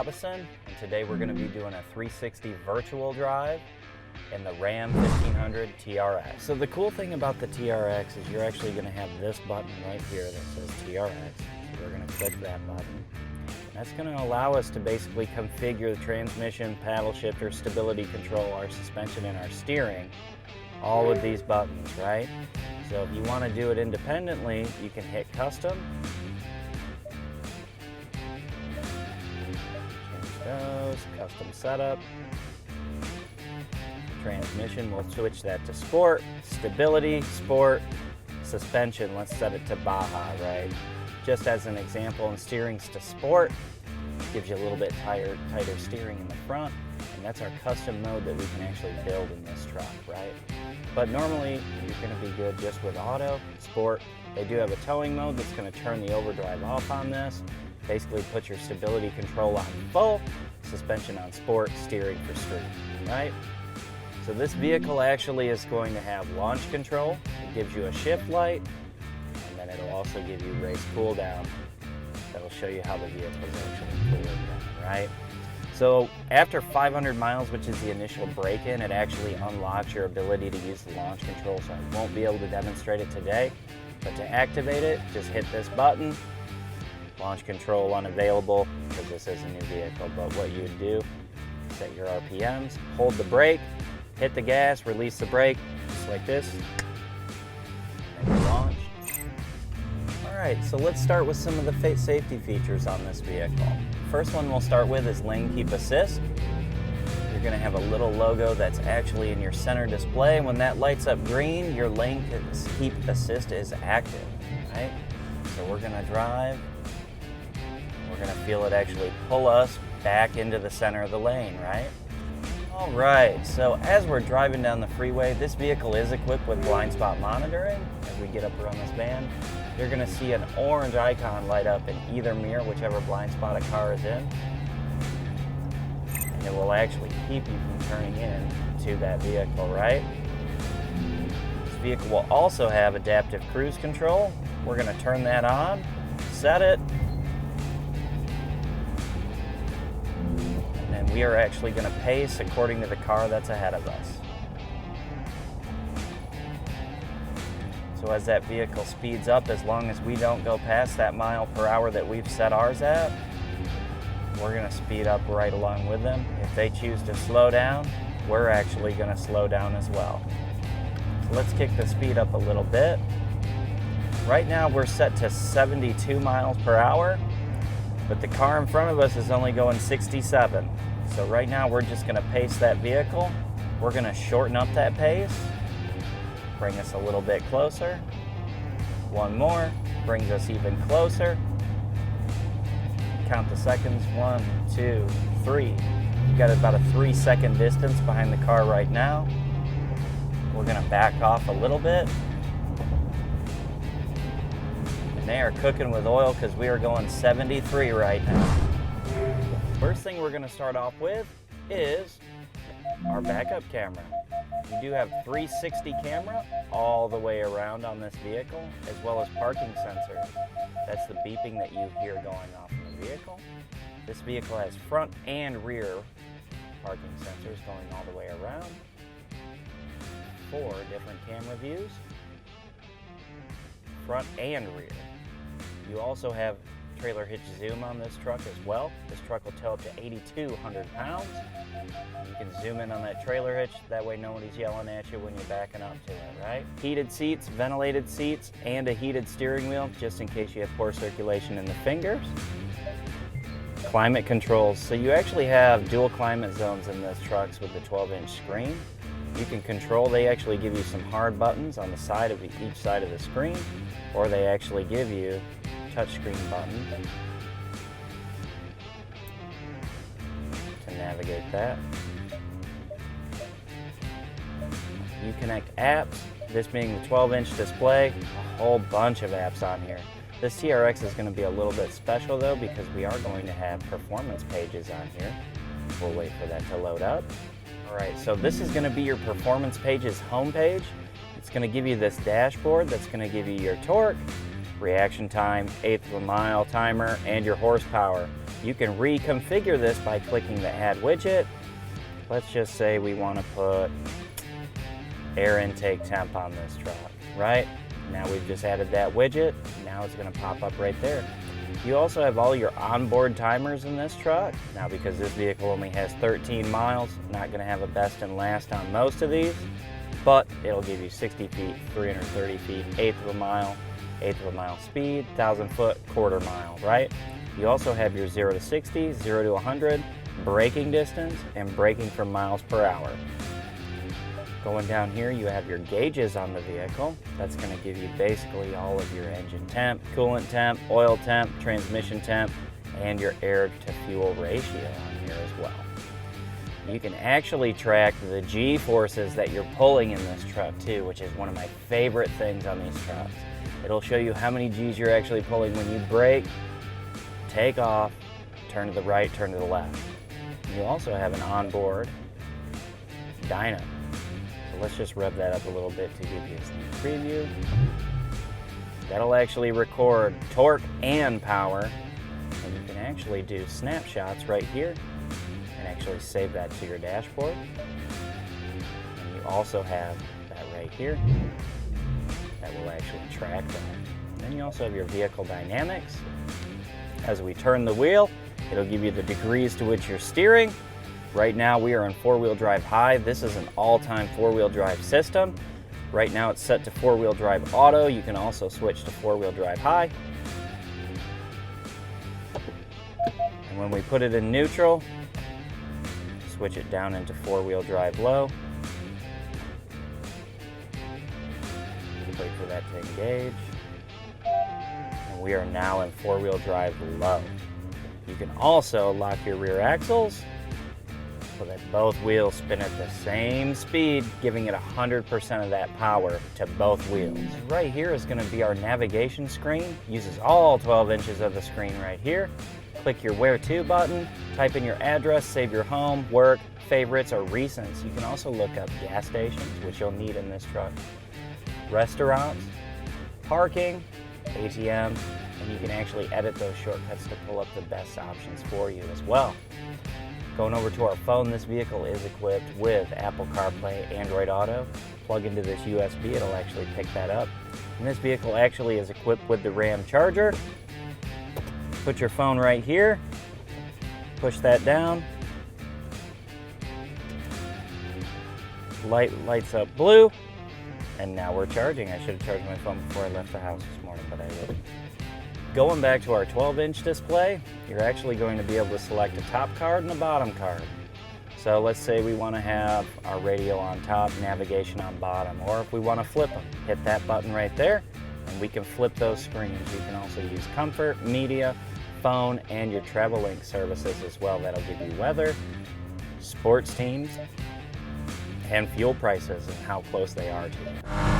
Robinson, and today we're going to be doing a 360 virtual drive in the Ram 1500 TRX. So the cool thing about the TRX is you're actually going to have this button right here that says TRX. So we're going to click that button. That's going to allow us to basically configure the transmission, paddle shifter, stability control, our suspension, and our steering, all with these buttons, right? So if you want to do it independently, you can hit custom. Change those, custom setup. Transmission, we'll switch that to sport, stability, sport, suspension, let's set it to Baja, right? Just as an example, and steering's to sport, gives you a little bit tighter steering in the front, and that's our custom mode that we can actually build in this truck, right? But normally, you're gonna be good just with auto, sport. They do have a towing mode that's gonna turn the overdrive off on this. Basically put your stability control on full, suspension on sport, steering for street, right? So this vehicle actually is going to have launch control. It gives you a shift light, and then it'll also give you race cool down. That'll show you how the vehicle is actually cooling down, right? So after 500 miles, which is the initial break-in, it actually unlocks your ability to use the launch control, so I won't be able to demonstrate it today. But to activate it, just hit this button. Launch control unavailable because this is a new vehicle, but what you would do, set your RPMs, hold the brake, hit the gas, release the brake, just like this, and you launch. All right, so let's start with some of the safety features on this vehicle. First one we'll start with is lane keep assist. You're gonna have a little logo that's actually in your center display. When that lights up green, your lane keep assist is active, right? So we're gonna drive, we're gonna feel it actually pull us back into the center of the lane, right? All right, so as we're driving down the freeway, this vehicle is equipped with blind spot monitoring. As we get up around this band, you're gonna see an orange icon light up in either mirror, whichever blind spot a car is in. And it will actually keep you from turning in to that vehicle, right? This vehicle will also have adaptive cruise control. We're gonna turn that on, set it, and we are actually going to pace according to the car that's ahead of us. So as that vehicle speeds up, as long as we don't go past that mile per hour that we've set ours at, we're going to speed up right along with them. If they choose to slow down, we're actually going to slow down as well. So let's kick the speed up a little bit. Right now we're set to 72 miles per hour, but the car in front of us is only going 67. So right now we're just gonna pace that vehicle. We're gonna shorten up that pace, bring us a little bit closer. One more, brings us even closer. Count the seconds, 1, 2, 3. We've got about a 3-second distance behind the car right now. We're gonna back off a little bit. And they are cooking with oil because we are going 73 right now. First thing we're going to start off with is our backup camera. We do have 360 camera all the way around on this vehicle, as well as parking sensors. That's the beeping that you hear going off in the vehicle. This vehicle has front and rear parking sensors going all the way around. 4 different camera views, front and rear. You also have trailer hitch zoom on this truck as well. This truck will tow up to 8,200 pounds. You can zoom in on that trailer hitch, that way nobody's yelling at you when you're backing up to it, right? Heated seats, ventilated seats, and a heated steering wheel, just in case you have poor circulation in the fingers. Climate controls, so you actually have dual climate zones in this trucks with the 12-inch screen. You can control, they actually give you some hard buttons on the side of each side of the screen, or they actually give you touchscreen button to navigate that. You connect apps, this being the 12-inch display, a whole bunch of apps on here. This TRX is going to be a little bit special though because we are going to have performance pages on here. We'll wait for that to load up. Alright, so this is going to be your performance pages homepage. It's going to give you this dashboard that's going to give you your torque, reaction time, eighth of a mile timer, and your horsepower. You can reconfigure this by clicking the Add Widget. Let's just say we want to put air intake temp on this truck, right? Now we've just added that widget. Now it's going to pop up right there. You also have all your onboard timers in this truck. Now, because this vehicle only has 13 miles, not going to have a best and last on most of these, but it'll give you 60 feet, 330 feet, eighth of a mile speed, 1,000 foot, quarter mile, right? You also have your 0 to 60, 0 to 100, braking distance, and braking from miles per hour. Going down here, you have your gauges on the vehicle. That's going to give you basically all of your engine temp, coolant temp, oil temp, transmission temp, and your air to fuel ratio on here as well. You can actually track the G-forces that you're pulling in this truck too, which is one of my favorite things on these trucks. It'll show you how many G's you're actually pulling when you brake, take off, turn to the right, turn to the left. You also have an onboard dyno. So let's just rev that up a little bit to give you a sneak preview. That'll actually record torque and power, and you can actually do snapshots right here and actually save that to your dashboard. And you also have that right here that will actually track that. And then you also have your vehicle dynamics. As we turn the wheel, it'll give you the degrees to which you're steering. Right now we are in four-wheel drive high. This is an all-time four-wheel drive system. Right now it's set to four-wheel drive auto. You can also switch to four-wheel drive high. And when we put it in neutral, switch it down into four-wheel drive low. Wait for that to engage. And we are now in four-wheel drive low. You can also lock your rear axles so that both wheels spin at the same speed, giving it 100% of that power to both wheels. Right here is going to be our navigation screen. Uses all 12 inches of the screen right here. Click your Where To button, type in your address, save your home, work, favorites, or recents. You can also look up gas stations, which you'll need in this truck, restaurants, parking, ATM, and you can actually edit those shortcuts to pull up the best options for you as well. Going over to our phone, this vehicle is equipped with Apple CarPlay, Android Auto. Plug into this USB, it'll actually pick that up. And this vehicle actually is equipped with the RAM charger. Put your phone right here, push that down. Lights up blue, and now we're charging. I should have charged my phone before I left the house this morning, but I didn't. Going back to our 12-inch display, you're actually going to be able to select a top card and a bottom card. So let's say we want to have our radio on top, navigation on bottom, or if we want to flip them, hit that button right there, and we can flip those screens. You can also use comfort, media, phone, and your travel link services as well. That'll give you weather, sports teams, and fuel prices and how close they are to you.